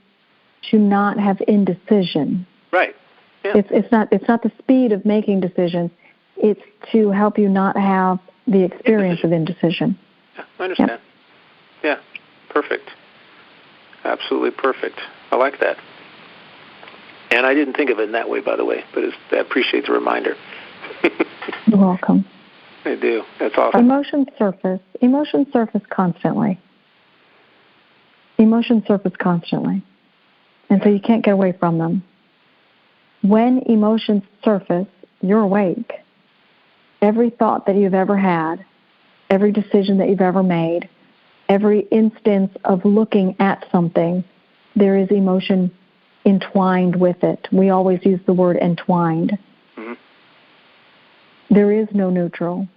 to not have indecision. Right. Yeah. It's not the speed of making decisions. It's to help you not have the experience of indecision. Yeah, I understand. Yep. Yeah. Perfect. Absolutely perfect. I like that. And I didn't think of it in that way, by the way, but I appreciate the reminder. You're welcome. I do. That's awesome. Emotions surface constantly. Emotions surface constantly. And so you can't get away from them. When emotions surface, you're awake. Every thought that you've ever had, every decision that you've ever made, every instance of looking at something, there is emotion entwined with it. We always use the word entwined. Mm-hmm. There is no neutral,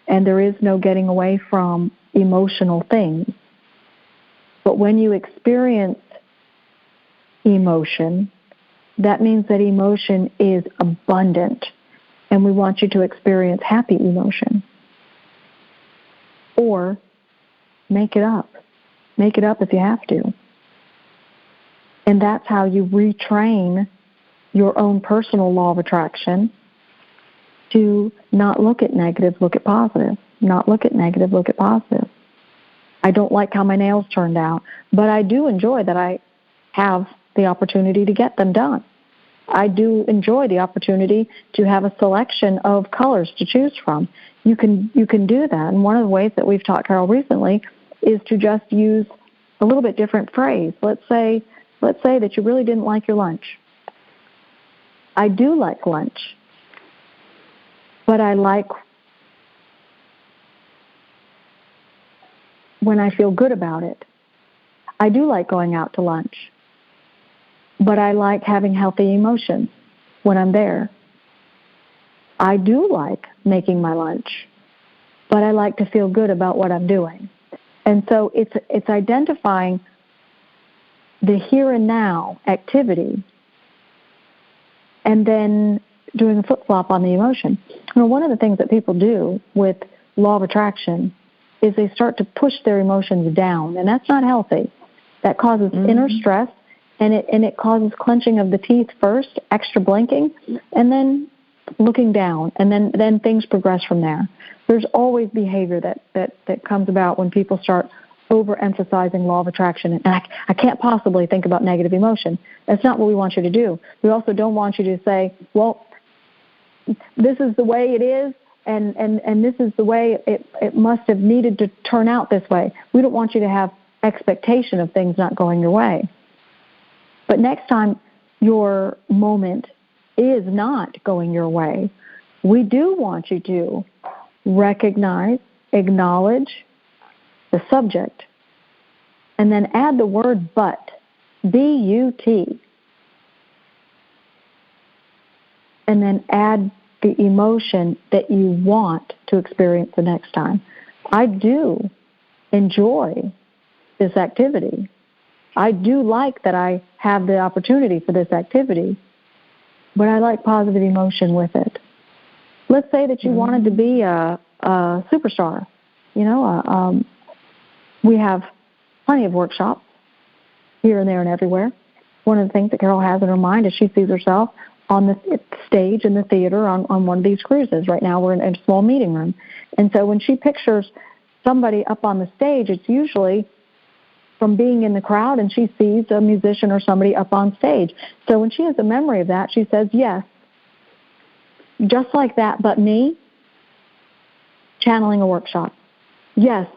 and there is no getting away from emotional things. But when you experience emotion, that means that emotion is abundant, and we want you to experience happy emotion. Or make it up. Make it up if you have to. And that's how you retrain your own personal law of attraction to not look at negative, look at positive. not look at negative, look at positive. I don't like how my nails turned out, but I do enjoy that I have the opportunity to get them done. I do enjoy the opportunity to have a selection of colors to choose from. You can do that. And one of the ways that we've taught Carol recently is to just use a little bit different phrase. Let's say that you really didn't like your lunch. I do like lunch, but I like when I feel good about it. I do like going out to lunch, but I like having healthy emotions when I'm there. I do like making my lunch, but I like to feel good about what I'm doing. And so it's identifying the here and now activity and then doing a flip-flop on the emotion. One of the things that people do with law of attraction is they start to push their emotions down, and that's not healthy. That causes inner stress, and it causes clenching of the teeth first, extra blinking, and then looking down, and then things progress from there. There's always behavior that comes about when people start overemphasizing law of attraction. And I can't possibly think about negative emotion. That's not what we want you to do. We also don't want you to say, well, this is the way it is, and this is the way it must have needed to turn out this way. We don't want you to have expectation of things not going your way. But next time your moment is not going your way, we do want you to recognize, acknowledge the subject, and then add the word but, B-U-T, and then add the emotion that you want to experience the next time. I do enjoy this activity. I do like that I have the opportunity for this activity, but I like positive emotion with it. Let's say that you wanted to be a superstar. We have plenty of workshops here and there and everywhere. One of the things that Carol has in her mind is she sees herself on the stage in the theater on one of these cruises. Right now we're in a small meeting room. And so when she pictures somebody up on the stage, it's usually from being in the crowd and she sees a musician or somebody up on stage. So when she has a memory of that, she says, yes, just like that, but me, channeling a workshop. Yes,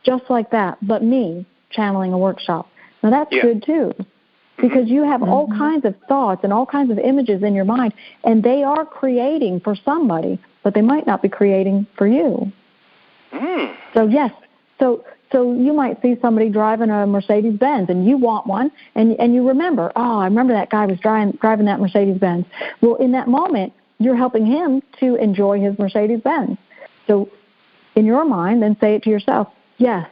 just like that, but me, channeling a workshop. Now that's good too, because you have all kinds of thoughts and all kinds of images in your mind, and they are creating for somebody, but they might not be creating for you. So yes, so you might see somebody driving a Mercedes-Benz, and you want one, and you remember, I remember that guy was driving that Mercedes-Benz. Well, in that moment, you're helping him to enjoy his Mercedes-Benz. So in your mind, then say it to yourself, yes,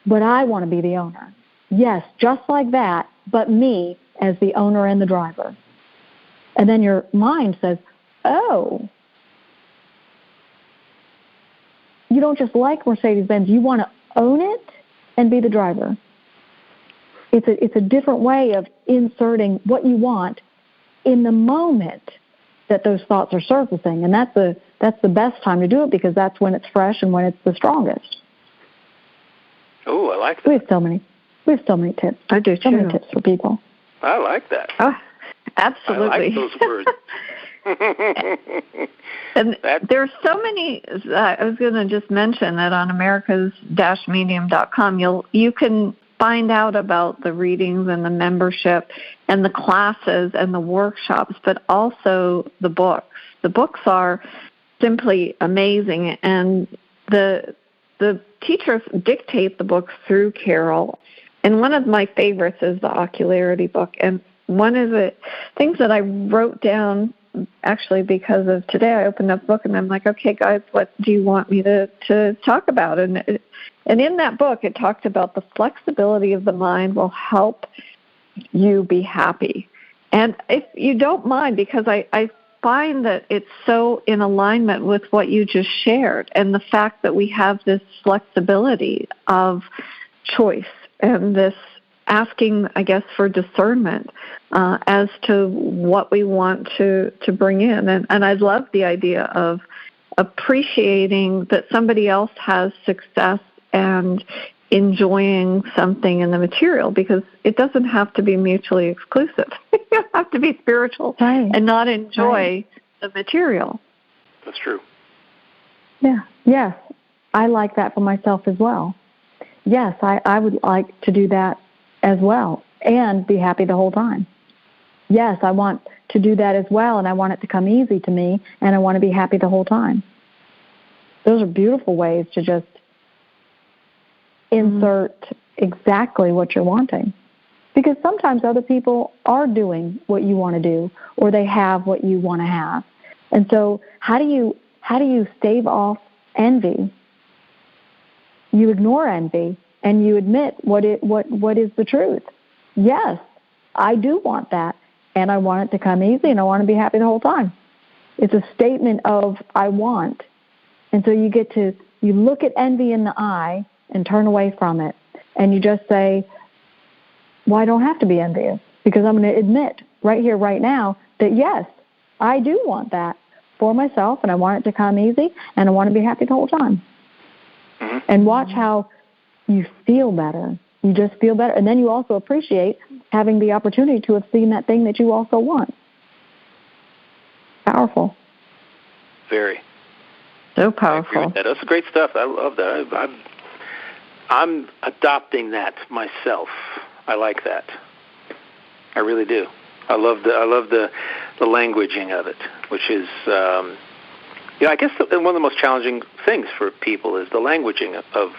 but I want to be the owner. Yes, just like that, but me as the owner and the driver. And then your mind says, oh, you don't just like Mercedes-Benz, you want to own it and be the driver. It's a different way of inserting what you want in the moment that those thoughts are surfacing. And that's the best time to do it, because that's when it's fresh and when it's the strongest. Oh, I like that. We have so many tips. I do too. So many tips for people. I like that. Oh, absolutely. I like those words. And there's so many. I was going to just mention that on americas-medium.com, you can find out about the readings and the membership and the classes and the workshops, but also the books. The books are simply amazing, and the teachers dictate the books through Carol. And one of my favorites is the Ocularity book. And one of the things that I wrote down, actually, because of today, I opened up the book and I'm like, okay, guys, what do you want me to talk about? And in that book, it talked about the flexibility of the mind will help you be happy. And if you don't mind, because I find that it's so in alignment with what you just shared, and the fact that we have this flexibility of choice and this asking, I guess, for discernment as to what we want to bring in. And I love the idea of appreciating that somebody else has success and enjoying something in the material, because it doesn't have to be mutually exclusive. You have to be spiritual and not enjoy the material. That's true. Yeah. Yes. I like that for myself as well. Yes, I would like to do that as well and be happy the whole time. Yes, I want to do that as well, and I want it to come easy to me, and I want to be happy the whole time. Those are beautiful ways to just insert exactly what you're wanting. Because sometimes other people are doing what you want to do, or they have what you want to have. And so how do you stave off envy? You ignore envy and you admit what is the truth. Yes, I do want that, and I want it to come easy, and I want to be happy the whole time. It's a statement of I want. And so you look at envy in the eye and turn away from it. And you just say, well, I don't have to be envious, because I'm going to admit right here, right now, that yes, I do want that for myself, and I want it to come easy, and I want to be happy the whole time. Mm-hmm. And watch how you feel better. You just feel better. And then you also appreciate having the opportunity to have seen that thing that you also want. Powerful. Very. So powerful. That's great stuff. I love that. I'm adopting that myself. I like that. I really do. I love the languaging of it, which is, I guess one of the most challenging things for people is the languaging of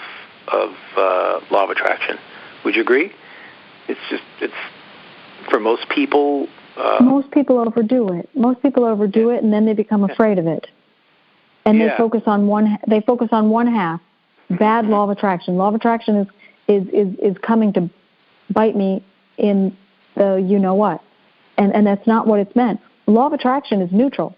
law of attraction. Would you agree? It's for most people. Most people overdo it. It, and then they become afraid of it, and they focus on one half. Bad law of attraction. Law of attraction is coming to bite me in the you know what, and that's not what it's meant. Law of attraction is neutral.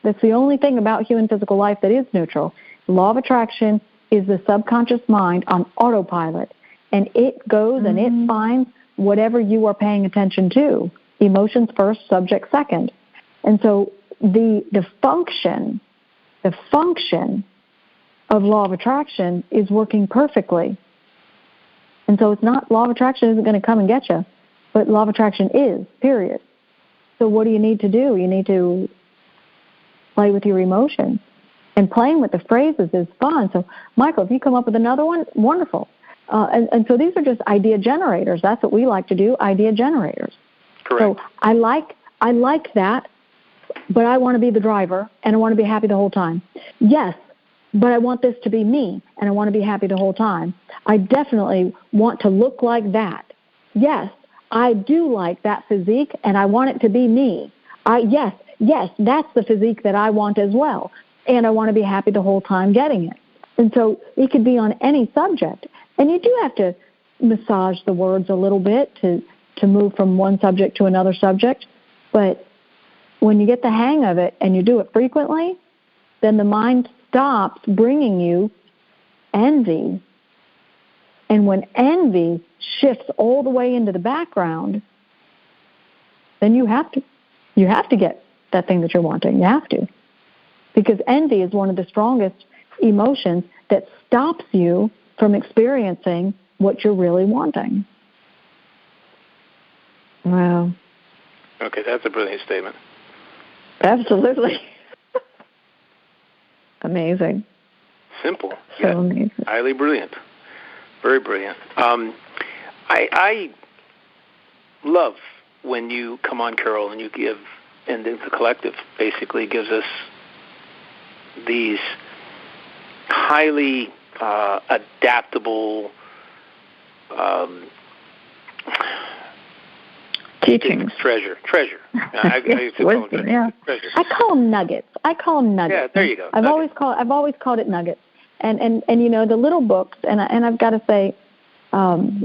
That's the only thing about human physical life that is neutral. Law of attraction is the subconscious mind on autopilot, and it goes and it finds whatever you are paying attention to. Emotions first, subject second. And so the function of law of attraction is working perfectly. And so it's not, law of attraction isn't going to come and get you, but law of attraction is, period. So what do you need to do? You need to play with your emotions. And playing with the phrases is fun. So, Michael, if you come up with another one, wonderful. And so these are just idea generators. That's what we like to do, idea generators. Correct. So I like that, but I want to be the driver, and I want to be happy the whole time. Yes, but I want this to be me, and I want to be happy the whole time. I definitely want to look like that. Yes, I do like that physique, and I want it to be me. Yes, that's the physique that I want as well, and I want to be happy the whole time getting it. And so it could be on any subject, and you do have to massage the words a little bit to move from one subject to another subject, but when you get the hang of it and you do it frequently, then the mind stops bringing you envy. And when envy shifts all the way into the background, then you have to get that thing that you're wanting. You have to. Because envy is one of the strongest emotions that stops you from experiencing what you're really wanting. Wow. Okay, that's a brilliant statement. Absolutely. Amazing. Simple. So amazing. Highly brilliant. Very brilliant. I love when you come on, Carol, and you give, and the collective basically gives us these highly adaptable teachings. Treasure. I call them nuggets. Yeah, there you go. I've always called it nuggets. And you know, the little books, and I've got to say,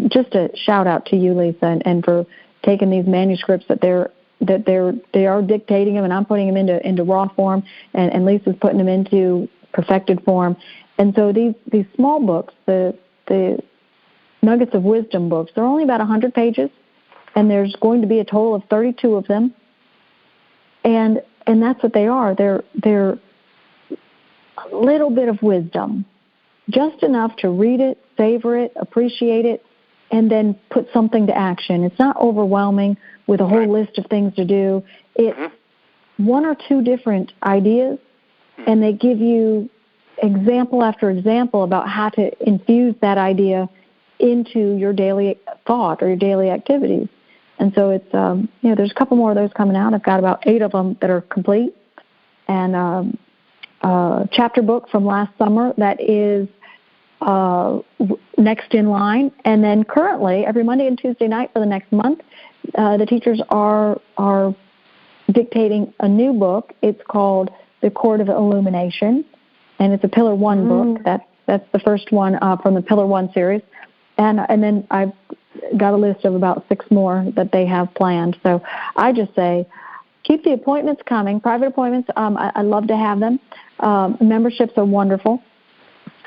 just a shout out to you, Lisa, and for taking these manuscripts that they are dictating them, and I'm putting them into raw form, and Lisa's putting them into perfected form. And so these small books, the Nuggets of Wisdom books, they're only about 100 pages, and there's going to be a total of 32 of them. And that's what they are. They're a little bit of wisdom, just enough to read it, savor it, appreciate it, and then put something to action. It's not overwhelming with a whole list of things to do. It's one or two different ideas, and they give you example after example about how to infuse that idea into your daily thought or your daily activities. And so it's, there's a couple more of those coming out. I've got about 8 of them that are complete. And a chapter book from last summer that is next in line. And then currently, every Monday and Tuesday night for the next month, the teachers are dictating a new book. It's called The Court of Illumination, and it's a Pillar 1 book. That's the first one from the Pillar 1 series. And then I've got a list of about 6 more that they have planned. So I just say, keep the appointments coming, private appointments. I love to have them. Memberships are wonderful.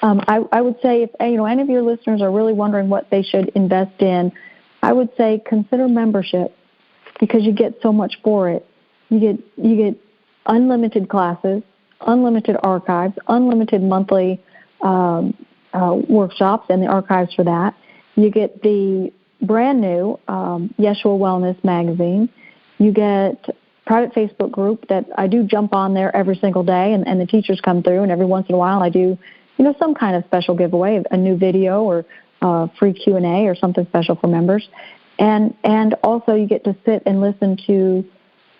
I would say if any of your listeners are really wondering what they should invest in, I would say consider membership, because you get so much for it. You get unlimited classes, unlimited archives, unlimited monthly workshops and the archives for that. You get the brand new Yeshua Wellness magazine. You get private Facebook group that I do jump on there every single day, and the teachers come through, and every once in a while I do, some kind of special giveaway, a new video or free Q&A or something special for members. And also you get to sit and listen to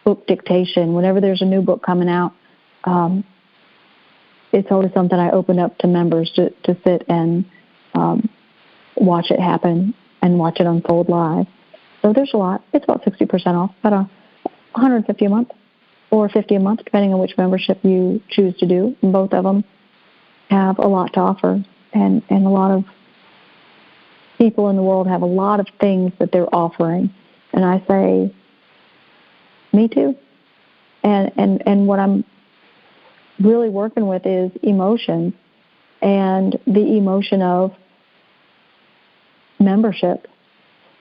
book dictation. Whenever there's a new book coming out, it's always something I open up to members to sit and watch it happen and watch it unfold live. So there's a lot. It's about 60% off, about $150 a month or $50 a month, depending on which membership you choose to do. And both of them have a lot to offer, and a lot of people in the world have a lot of things that they're offering. And I say, me too. And what I'm really working with is emotions, and the emotion of membership.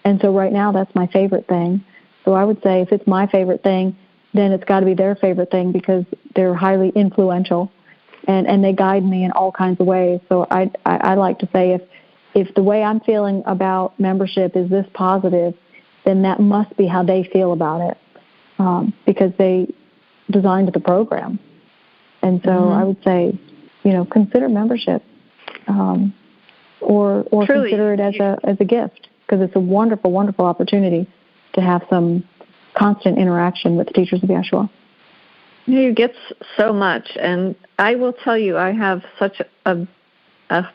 And so right now that's my favorite thing. So I would say if it's my favorite thing, then it's got to be their favorite thing, because they're highly influential and they guide me in all kinds of ways. So I like to say if the way I'm feeling about membership is this positive, then that must be how they feel about it, because they designed the program. And so I would say, consider membership, or Truly, consider it as a gift, because it's a wonderful, wonderful opportunity to have some constant interaction with the teachers of Yeshua. You get so much, and I will tell you, I have such a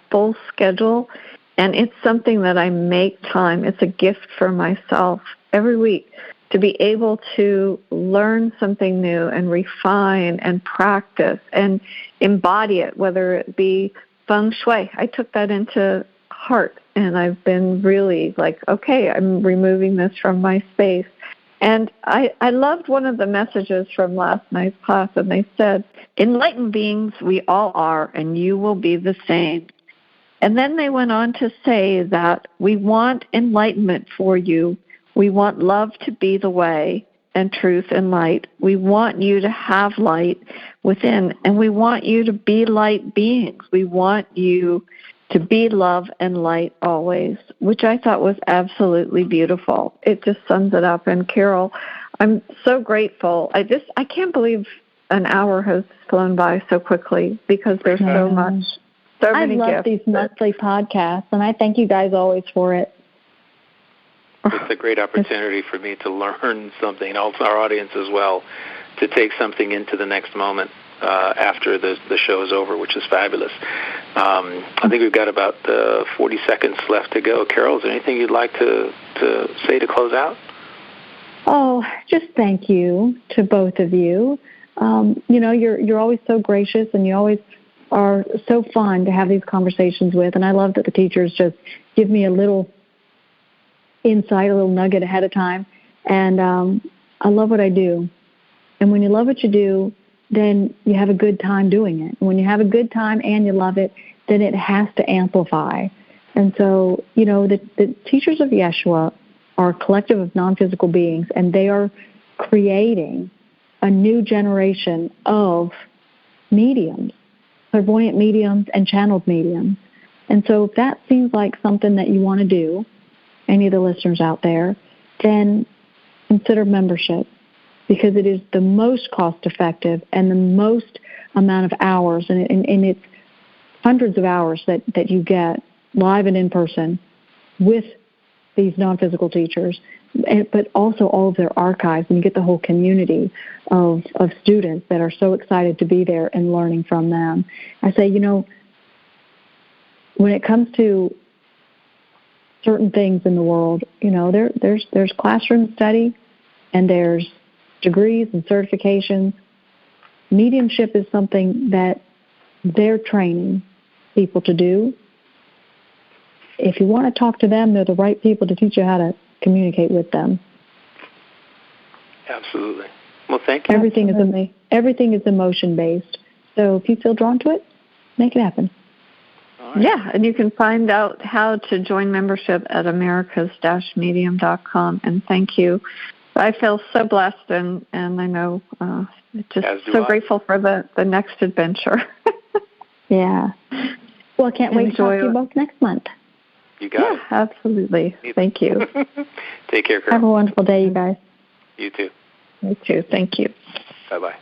full schedule, and it's something that I make time. It's a gift for myself every week to be able to learn something new and refine and practice and embody it, whether it be feng shui. I took that into heart, and I've been really like, okay, I'm removing this from my space. And I loved one of the messages from last night's class, and they said, enlightened beings we all are, and you will be the same. And then they went on to say that we want enlightenment for you. We want love to be the way and truth and light. We want you to have light within, and we want you to be light beings. We want you to be love and light always, which I thought was absolutely beautiful. It just sums it up. And Carol, I'm so grateful. I can't believe an hour has flown by so quickly, because there's so much, so many gifts. I love these monthly podcasts, and I thank you guys always for it. It's a great opportunity for me to learn something, and also our audience as well, to take something into the next moment after the show is over, which is fabulous. I think we've got about 40 seconds left to go. Carol, is there anything you'd like to say to close out? Oh, just thank you to both of you. You're always so gracious, and you always are so fun to have these conversations with. And I love that the teachers just give me a little insight, a little nugget ahead of time. And I love what I do. And when you love what you do, then you have a good time doing it. And when you have a good time and you love it, then it has to amplify. And so, the teachers of Yeshua are a collective of non-physical beings, and they are creating a new generation of mediums, clairvoyant mediums, and channeled mediums. And so if that seems like something that you want to do, any of the listeners out there, then consider membership, because it is the most cost-effective and the most amount of hours, and it's hundreds of hours that you get live and in person with these non-physical teachers, but also all of their archives, and you get the whole community of students that are so excited to be there and learning from them. I say, when it comes to certain things in the world, there's classroom study and there's degrees and certifications. Mediumship is something that they're training people to do. If you want to talk to them, they're the right people to teach you how to communicate with them. Absolutely. Well, thank you. Everything is emotion-based. So if you feel drawn to it, make it happen. Right. Yeah, and you can find out how to join membership at americas-medium.com. And thank you. I feel so blessed, and I know just so grateful for the next adventure. Yeah. Well, I can't wait to talk to you both next month. You got it. Yeah, absolutely. Thank you. Take care, Carol. Have a wonderful day, you guys. You too. You too. Thank you. Bye-bye.